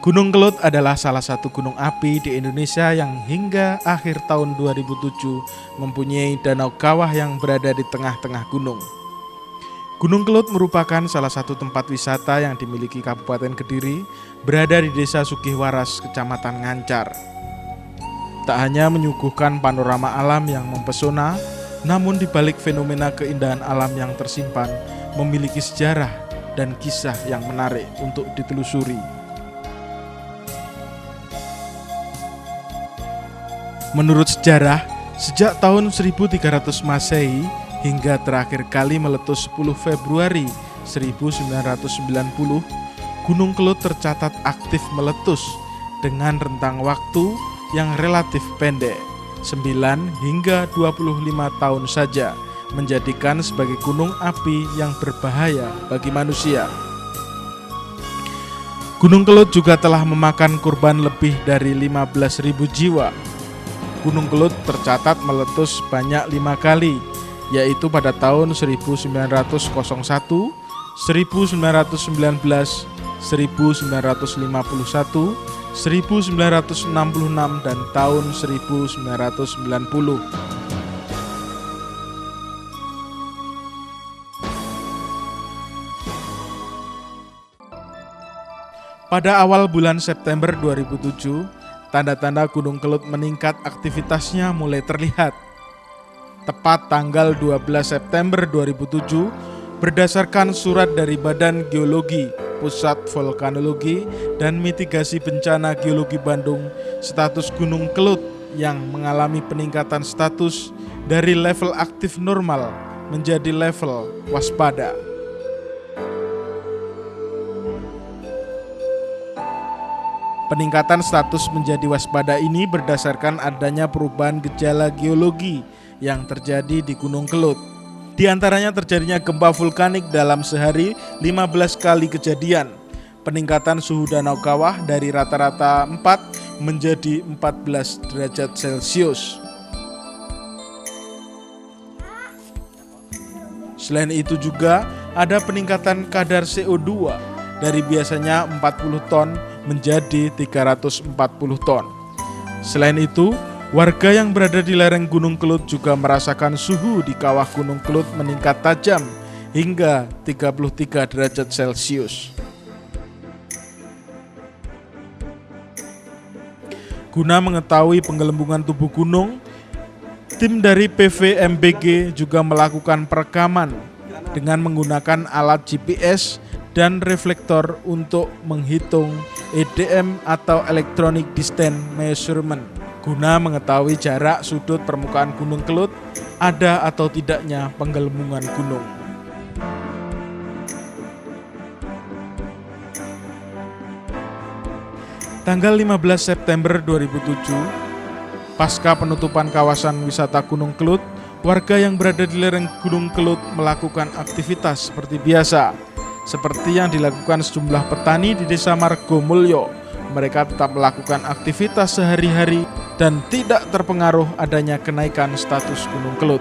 Gunung Kelut adalah salah satu gunung api di Indonesia yang hingga akhir tahun 2007 mempunyai danau kawah yang berada di tengah-tengah gunung. Gunung Kelut merupakan salah satu tempat wisata yang dimiliki Kabupaten Kediri, berada di Desa Sugihwaras, Kecamatan Ngancar. Tak hanya menyuguhkan panorama alam yang mempesona, namun di balik fenomena keindahan alam yang tersimpan, memiliki sejarah dan kisah yang menarik untuk ditelusuri. Menurut sejarah, sejak tahun 1300 Masehi hingga terakhir kali meletus 10 Februari 1990, Gunung Kelut tercatat aktif meletus dengan rentang waktu yang relatif pendek, 9 hingga 25 tahun saja, menjadikan sebagai gunung api yang berbahaya bagi manusia. Gunung Kelut juga telah memakan korban lebih dari 15.000 jiwa. Gunung Kelut tercatat meletus banyak 5 kali, yaitu pada tahun 1901, 1919, 1951, 1966, dan tahun 1990. Pada awal bulan September 2007, tanda-tanda Gunung Kelut meningkat aktivitasnya mulai terlihat. Tepat tanggal 12 September 2007, berdasarkan surat dari Badan Geologi, Pusat Vulkanologi, dan Mitigasi Bencana Geologi Bandung, status Gunung Kelut yang mengalami peningkatan status dari level aktif normal menjadi level waspada. Peningkatan status menjadi waspada ini berdasarkan adanya perubahan gejala geologi yang terjadi di Gunung Kelut. Di antaranya terjadinya gempa vulkanik dalam sehari 15 kali kejadian, peningkatan suhu danau kawah dari rata-rata 4 menjadi 14 derajat Celcius. Selain itu juga ada peningkatan kadar CO2 dari biasanya 40 ton menjadi 340 ton. Selain itu, warga yang berada di lereng Gunung Kelut juga merasakan suhu di kawah Gunung Kelut meningkat tajam hingga 33 derajat Celcius. Guna mengetahui penggelembungan tubuh gunung, tim dari PVMBG juga melakukan perekaman dengan menggunakan alat GPS dan reflektor untuk menghitung EDM atau Electronic Distance Measurement, guna mengetahui jarak sudut permukaan Gunung Kelut ada atau tidaknya penggelembungan gunung. Tanggal 15 September 2007, pasca penutupan kawasan wisata Gunung Kelut, warga yang berada di lereng Gunung Kelut melakukan aktivitas seperti biasa, seperti yang dilakukan sejumlah petani di Desa Margomulyo. Mereka tetap melakukan aktivitas sehari-hari dan tidak terpengaruh adanya kenaikan status Gunung Kelut.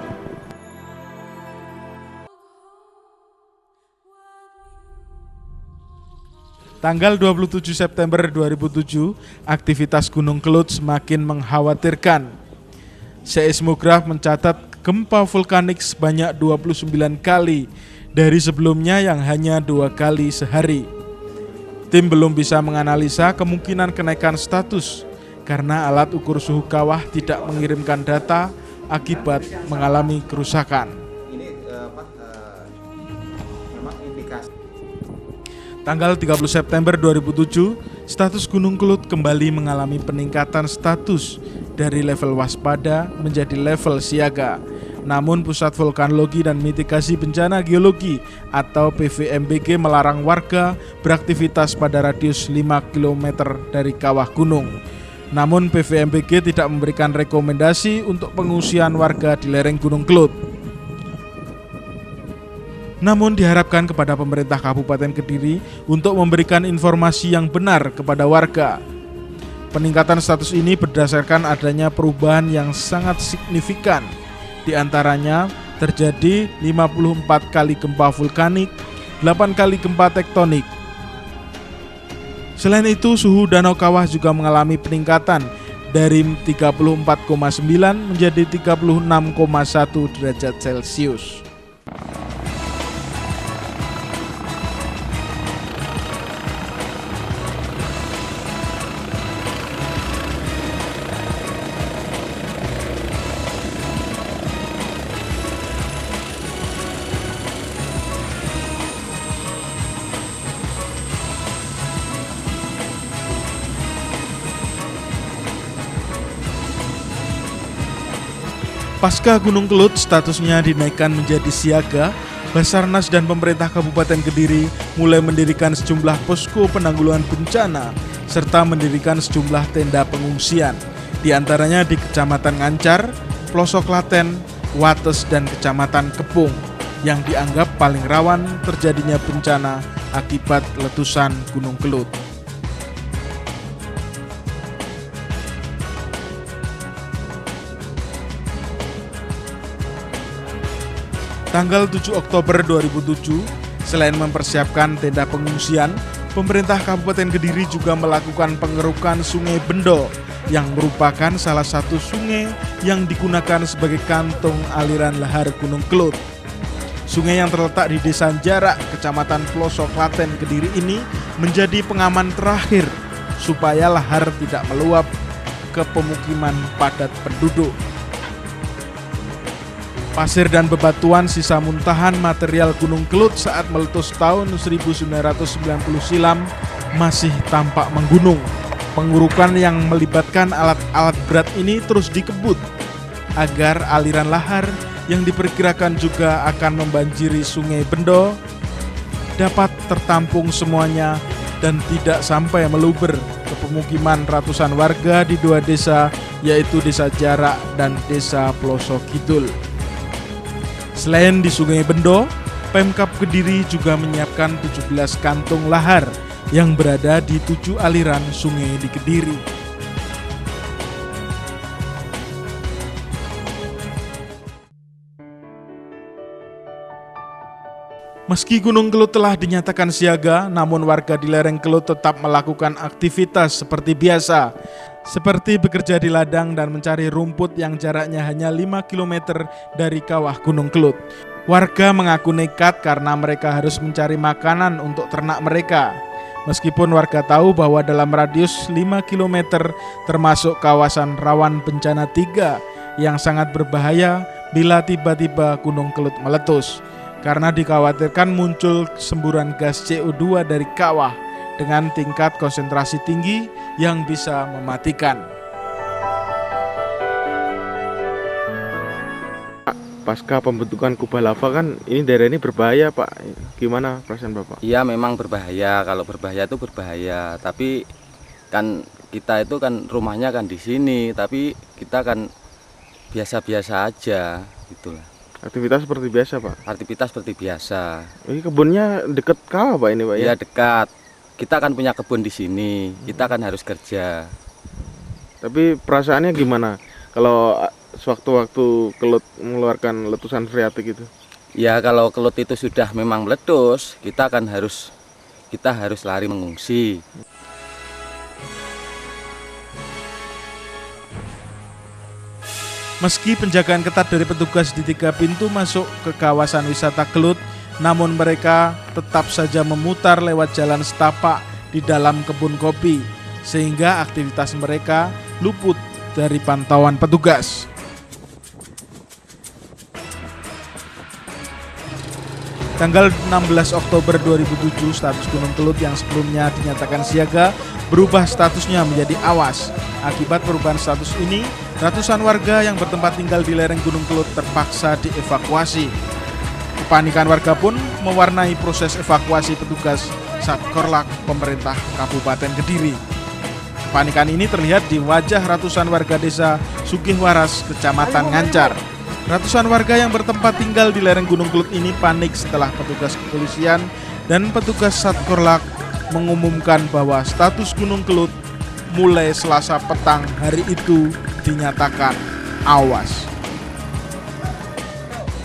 Tanggal 27 September 2007, aktivitas Gunung Kelut semakin mengkhawatirkan. Seismograf mencatat gempa vulkanik sebanyak 29 kali dari sebelumnya yang hanya 2 kali sehari. Tim belum bisa menganalisa kemungkinan kenaikan status karena alat ukur suhu kawah tidak mengirimkan data akibat mengalami kerusakan. Tanggal 30 September 2007, status Gunung Kelut kembali mengalami peningkatan status dari level waspada menjadi level siaga. Namun Pusat Vulkanologi dan Mitigasi Bencana Geologi atau PVMBG melarang warga beraktivitas pada radius 5 km dari kawah gunung. Namun PVMBG tidak memberikan rekomendasi untuk pengungsian warga di lereng Gunung Kelut. Namun diharapkan kepada pemerintah Kabupaten Kediri untuk memberikan informasi yang benar kepada warga. Peningkatan status ini berdasarkan adanya perubahan yang sangat signifikan. Di antaranya terjadi 54 kali gempa vulkanik, 8 kali gempa tektonik. Selain itu, suhu Danau Kawah juga mengalami peningkatan dari 34,9 menjadi 36,1 derajat Celcius. Pasca Gunung Kelut statusnya dinaikkan menjadi siaga, Basarnas dan pemerintah Kabupaten Kediri mulai mendirikan sejumlah posko penanggulangan bencana serta mendirikan sejumlah tenda pengungsian, di antaranya di Kecamatan Ngancar, Pelosok Klaten, Wates, dan Kecamatan Kepung yang dianggap paling rawan terjadinya bencana akibat letusan Gunung Kelut. Tanggal 7 Oktober 2007, selain mempersiapkan tenda pengungsian, pemerintah Kabupaten Kediri juga melakukan pengerukan Sungai Bendo yang merupakan salah satu sungai yang digunakan sebagai kantong aliran lahar Gunung Kelut. Sungai yang terletak di Desa Jarak, Kecamatan Pelosok Klaten, Kediri ini menjadi pengaman terakhir supaya lahar tidak meluap ke pemukiman padat penduduk. Pasir dan bebatuan sisa muntahan material Gunung Kelut saat meletus tahun 1990 silam masih tampak menggunung. Pengurukan yang melibatkan alat-alat berat ini terus dikebut agar aliran lahar yang diperkirakan juga akan membanjiri Sungai Bendo dapat tertampung semuanya dan tidak sampai meluber ke pemukiman ratusan warga di dua desa, yaitu Desa Jarak dan Desa Pelosok Kidul. Selain di Sungai Bendo, Pemkab Kediri juga menyiapkan 17 kantung lahar yang berada di 7 aliran sungai di Kediri. Meski Gunung Kelut telah dinyatakan siaga, namun warga di lereng Kelut tetap melakukan aktivitas seperti biasa, seperti bekerja di ladang dan mencari rumput yang jaraknya hanya 5 km dari kawah Gunung Kelut. Warga mengaku nekat karena mereka harus mencari makanan untuk ternak mereka. Meskipun warga tahu bahwa dalam radius 5 km termasuk kawasan rawan bencana 3 yang sangat berbahaya bila tiba-tiba Gunung Kelut meletus, karena dikhawatirkan muncul semburan gas CO2 dari kawah dengan tingkat konsentrasi tinggi yang bisa mematikan. Pasca pembentukan kubah lava kan ini daerah ini berbahaya, Pak. Gimana perasaan Bapak? Iya, memang berbahaya. Kalau berbahaya itu berbahaya, tapi kan kita itu kan rumahnya kan di sini, tapi kita kan biasa-biasa aja gitulah. Aktivitas seperti biasa, Pak. Aktivitas seperti biasa. Ini kebunnya dekat kawah, Pak, ini, Pak, ya? Iya, dekat. Kita kan punya kebun di sini. Kita kan harus kerja. Tapi perasaannya gimana kalau sewaktu-waktu Kelut mengeluarkan letusan freatik itu? Ya, kalau Kelut itu sudah memang meletus, kita harus lari mengungsi. Meski penjagaan ketat dari petugas di 3 pintu masuk ke kawasan wisata Kelut, namun mereka tetap saja memutar lewat jalan setapak di dalam kebun kopi, sehingga aktivitas mereka luput dari pantauan petugas. Tanggal 16 Oktober 2007, status Gunung Kelut yang sebelumnya dinyatakan siaga berubah statusnya menjadi awas. Akibat perubahan status ini, ratusan warga yang bertempat tinggal di lereng Gunung Kelut terpaksa dievakuasi. Kepanikan warga pun mewarnai proses evakuasi petugas Satkorlak pemerintah Kabupaten Kediri. Kepanikan ini terlihat di wajah ratusan warga desa Sugihwaras, Kecamatan Ngancar. Ratusan warga yang bertempat tinggal di lereng Gunung Kelut ini panik setelah petugas kepolisian dan petugas Satkorlak mengumumkan bahwa status Gunung Kelut mulai Selasa petang hari itu dinyatakan awas.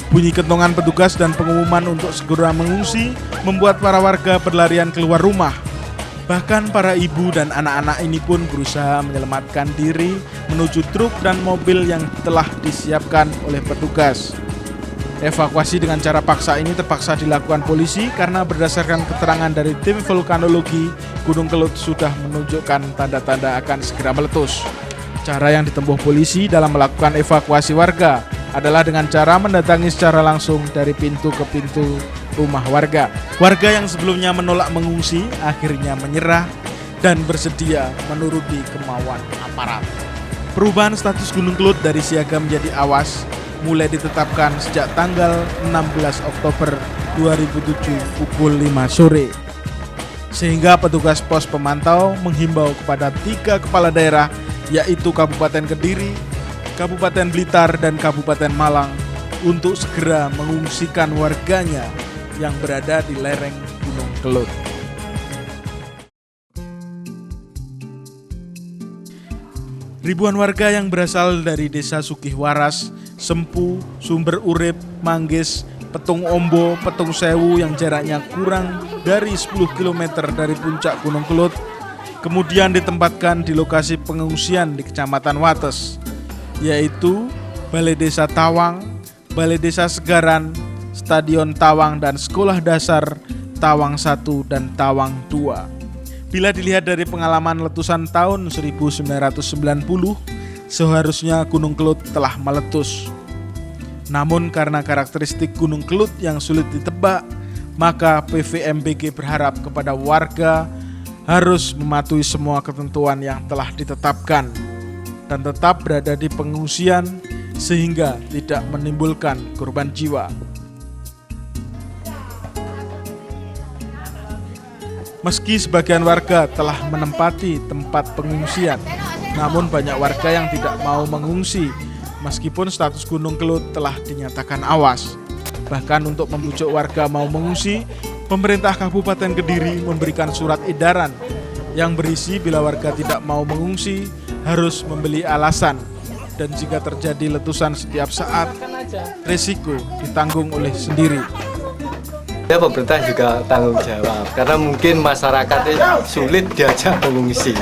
Bunyi kentongan petugas dan pengumuman untuk segera mengungsi membuat para warga berlarian keluar rumah. Bahkan para ibu dan anak-anak ini pun berusaha menyelamatkan diri menuju truk dan mobil yang telah disiapkan oleh petugas. Evakuasi dengan cara paksa ini terpaksa dilakukan polisi karena berdasarkan keterangan dari tim vulkanologi, Gunung Kelut sudah menunjukkan tanda-tanda akan segera meletus. Cara yang ditempuh polisi dalam melakukan evakuasi warga adalah dengan cara mendatangi secara langsung dari pintu ke pintu rumah warga. Warga yang sebelumnya menolak mengungsi akhirnya menyerah dan bersedia menuruti kemauan aparat. Perubahan status Gunung Kelut dari siaga menjadi awas mulai ditetapkan sejak tanggal 16 Oktober 2007 pukul 5 sore. Sehingga petugas pos pemantau menghimbau kepada 3 kepala daerah yaitu Kabupaten Kediri, Kabupaten Blitar, dan Kabupaten Malang untuk segera mengungsikan warganya yang berada di lereng Gunung Kelut. Ribuan warga yang berasal dari desa Sukihwaras, Sempu, Sumber Urip, Manggis, Petung Ombo, Petung Sewu yang jaraknya kurang dari 10 km dari puncak Gunung Kelut, kemudian ditempatkan di lokasi pengungsian di Kecamatan Wates, yaitu Balai Desa Tawang, Balai Desa Segaran, Stadion Tawang, dan Sekolah Dasar Tawang 1 dan Tawang 2. Bila dilihat dari pengalaman letusan tahun 1990, seharusnya Gunung Kelut telah meletus. Namun karena karakteristik Gunung Kelut yang sulit ditebak, maka PVMBG berharap kepada warga harus mematuhi semua ketentuan yang telah ditetapkan dan tetap berada di pengungsian sehingga tidak menimbulkan korban jiwa. Meski sebagian warga telah menempati tempat pengungsian, namun banyak warga yang tidak mau mengungsi meskipun status Gunung Kelut telah dinyatakan awas. Bahkan untuk membujuk warga mau mengungsi, pemerintah Kabupaten Kediri memberikan surat edaran yang berisi bila warga tidak mau mengungsi harus membeli alasan, dan jika terjadi letusan setiap saat, risiko ditanggung oleh sendiri. Ya, pemerintah juga tanggung jawab karena mungkin masyarakatnya sulit diajak mengungsi.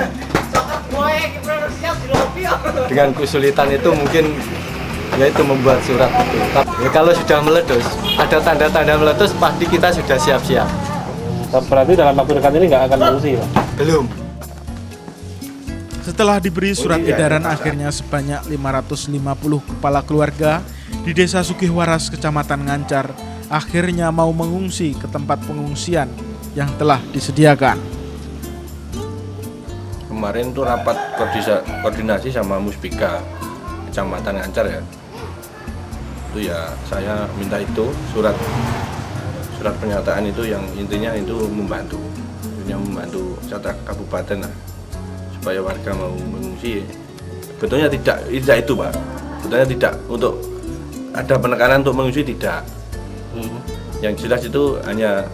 Dengan kesulitan itu mungkin yaitu membuat surat itu. Ya, kalau sudah meletus, ada tanda-tanda meletus pasti kita sudah siap-siap. Berarti dalam waktu dekat ini nggak akan mengungsi, Pak? Belum. Setelah diberi surat edaran, akhirnya sebanyak 550 kepala keluarga di Desa Sukihwaras, Kecamatan Ngancar, akhirnya mau mengungsi ke tempat pengungsian yang telah disediakan. Kemarin tuh rapat koordinasi sama Muspika Kecamatan Ngancar ya. Itu ya saya minta itu surat pernyataan itu yang intinya itu membantu catat kabupaten lah, supaya warga mau mengungsi. Betulnya tidak itu Pak. Betulnya tidak untuk ada penekanan untuk mengungsi tidak. Yang jelas itu hanya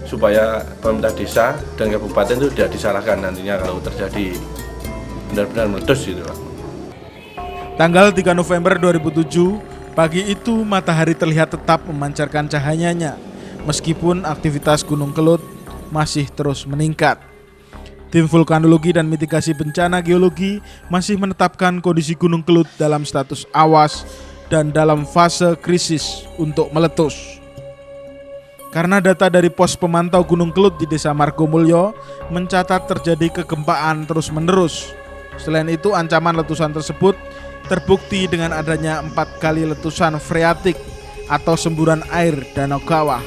supaya pemerintah desa dan kabupaten itu tidak disalahkan nantinya kalau terjadi benar-benar meletus gitu Pak. Tanggal 3 November 2007, pagi itu matahari terlihat tetap memancarkan cahayanya meskipun aktivitas Gunung Kelut masih terus meningkat. Tim vulkanologi dan mitigasi bencana geologi masih menetapkan kondisi Gunung Kelut dalam status awas dan dalam fase krisis untuk meletus. Karena data dari pos pemantau Gunung Kelut di Desa Margomulyo mencatat terjadi kegempaan terus-menerus. Selain itu, ancaman letusan tersebut terbukti dengan adanya 4 kali letusan freatik atau semburan air Danau Kawah.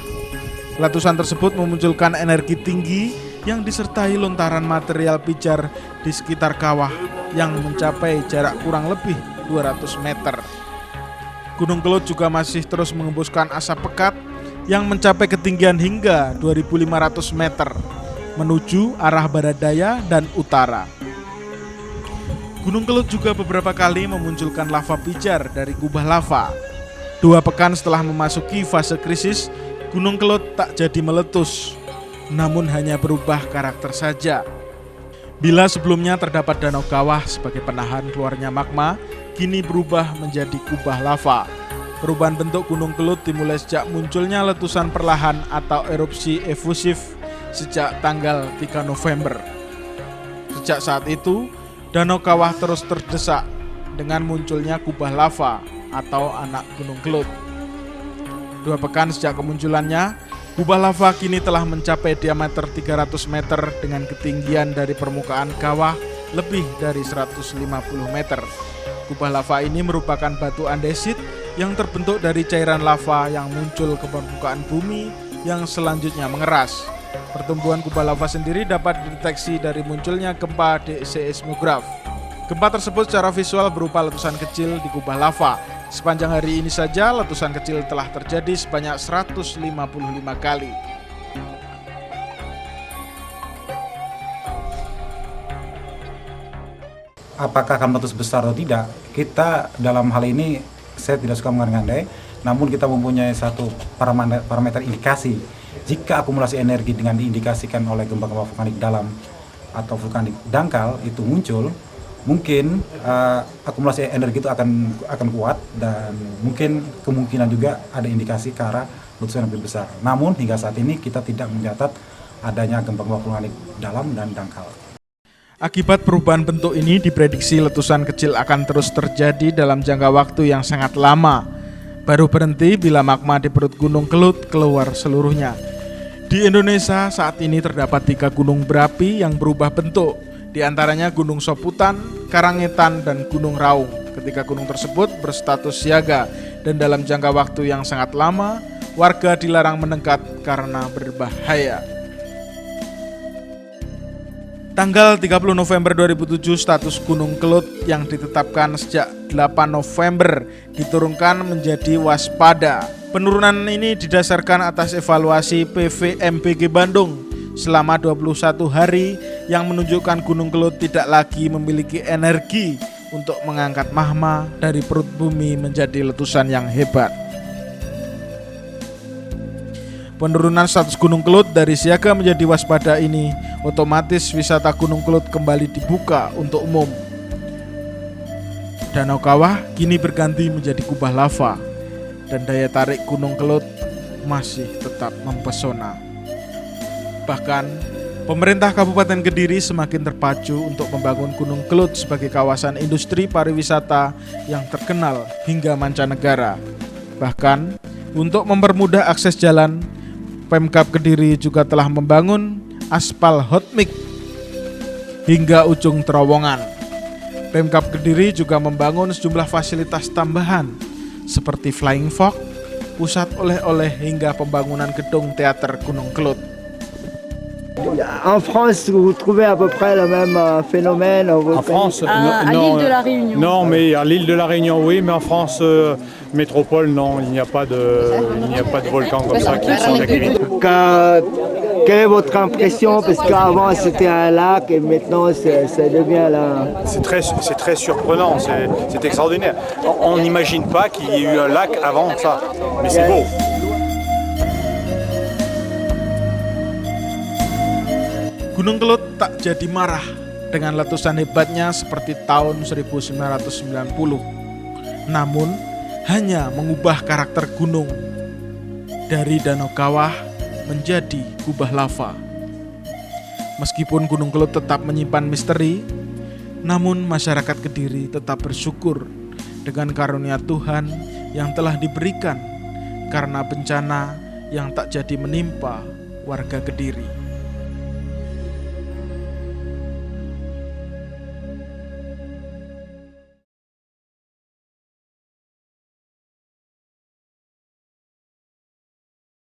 Letusan tersebut memunculkan energi tinggi yang disertai lontaran material pijar di sekitar kawah yang mencapai jarak kurang lebih 200 meter. Gunung Kelut juga masih terus mengembuskan asap pekat yang mencapai ketinggian hingga 2.500 meter menuju arah barat daya dan utara. Gunung Kelut juga beberapa kali memunculkan lava pijar dari kubah lava. 2 pekan setelah memasuki fase krisis, Gunung Kelut tak jadi meletus, namun hanya berubah karakter saja. Bila sebelumnya terdapat Danau Kawah sebagai penahan keluarnya magma, kini berubah menjadi kubah lava. Perubahan bentuk Gunung Kelut dimulai sejak munculnya letusan perlahan atau erupsi efusif sejak tanggal 3 November. Sejak saat itu, Danau Kawah terus terdesak dengan munculnya kubah lava atau anak Gunung Kelut. 2 pekan sejak kemunculannya, kubah lava kini telah mencapai diameter 300 meter dengan ketinggian dari permukaan kawah lebih dari 150 meter. Kubah lava ini merupakan batu andesit yang terbentuk dari cairan lava yang muncul ke permukaan bumi yang selanjutnya mengeras. Pertumbuhan kubah lava sendiri dapat dideteksi dari munculnya gempa di seismograf. Gempa tersebut secara visual berupa letusan kecil di kubah lava. Sepanjang hari ini saja letusan kecil telah terjadi sebanyak 155 kali. Apakah akan meletus besar atau tidak? Kita dalam hal ini saya tidak suka mengandai-andai, namun kita mempunyai satu parameter indikasi. Jika akumulasi energi dengan diindikasikan oleh gempa-gempa vulkanik dalam atau vulkanik dangkal itu muncul, mungkin akumulasi energi itu akan kuat dan mungkin kemungkinan juga ada indikasi ke arah letusan yang lebih besar. Namun hingga saat ini kita tidak mencatat adanya gempa-gempa vulkanik dalam dan dangkal. Akibat perubahan bentuk ini diprediksi letusan kecil akan terus terjadi dalam jangka waktu yang sangat lama. Baru berhenti bila magma di perut Gunung Kelut keluar seluruhnya. Di Indonesia saat ini terdapat 3 gunung berapi yang berubah bentuk. Di antaranya Gunung Soputan, Karangetan, dan Gunung Raung. Ketiga gunung tersebut berstatus siaga dan dalam jangka waktu yang sangat lama, warga dilarang mendekat karena berbahaya. Tanggal 30 November 2007 status Gunung Kelut yang ditetapkan sejak 8 November diturunkan menjadi waspada. Penurunan ini didasarkan atas evaluasi PVMBG Bandung selama 21 hari yang menunjukkan Gunung Kelut tidak lagi memiliki energi untuk mengangkat magma dari perut bumi menjadi letusan yang hebat. Penurunan status Gunung Kelut dari siaga menjadi waspada ini otomatis wisata Gunung Kelut kembali dibuka untuk umum. Danau Kawah kini berganti menjadi kubah lava dan daya tarik Gunung Kelut masih tetap mempesona. Bahkan, pemerintah Kabupaten Kediri semakin terpacu untuk membangun Gunung Kelut sebagai kawasan industri pariwisata yang terkenal hingga mancanegara. Bahkan, untuk mempermudah akses jalan, Pemkab Kediri juga telah membangun aspal hot mix hingga ujung terowongan. Pemkab Kediri juga membangun sejumlah fasilitas tambahan seperti flying fox, pusat oleh-oleh hingga pembangunan gedung teater Gunung Kelut. En France, vous trouvez à peu près le même phénomène En France, à l'île de la Réunion. Non, mais à l'île de la Réunion, oui, mais en France métropole, non, il n'y a pas de volcan comme ça qui sont actifs. Quelle est votre impression? Parce qu'avant c'était un lac et maintenant ça devient là. C'est très surprenant, c'est extraordinaire. On n'imagine pas qu'il y ait eu un lac avant ça, mais c'est beau. Gunung Kelut tak jadi marah dengan letusan hebatnya seperti tahun 1990. Namun, hanya mengubah karakter gunung dari Danau Kawah menjadi kubah lava. Meskipun Gunung Kelut tetap menyimpan misteri, namun masyarakat Kediri tetap bersyukur dengan karunia Tuhan yang telah diberikan karena bencana yang tak jadi menimpa warga Kediri.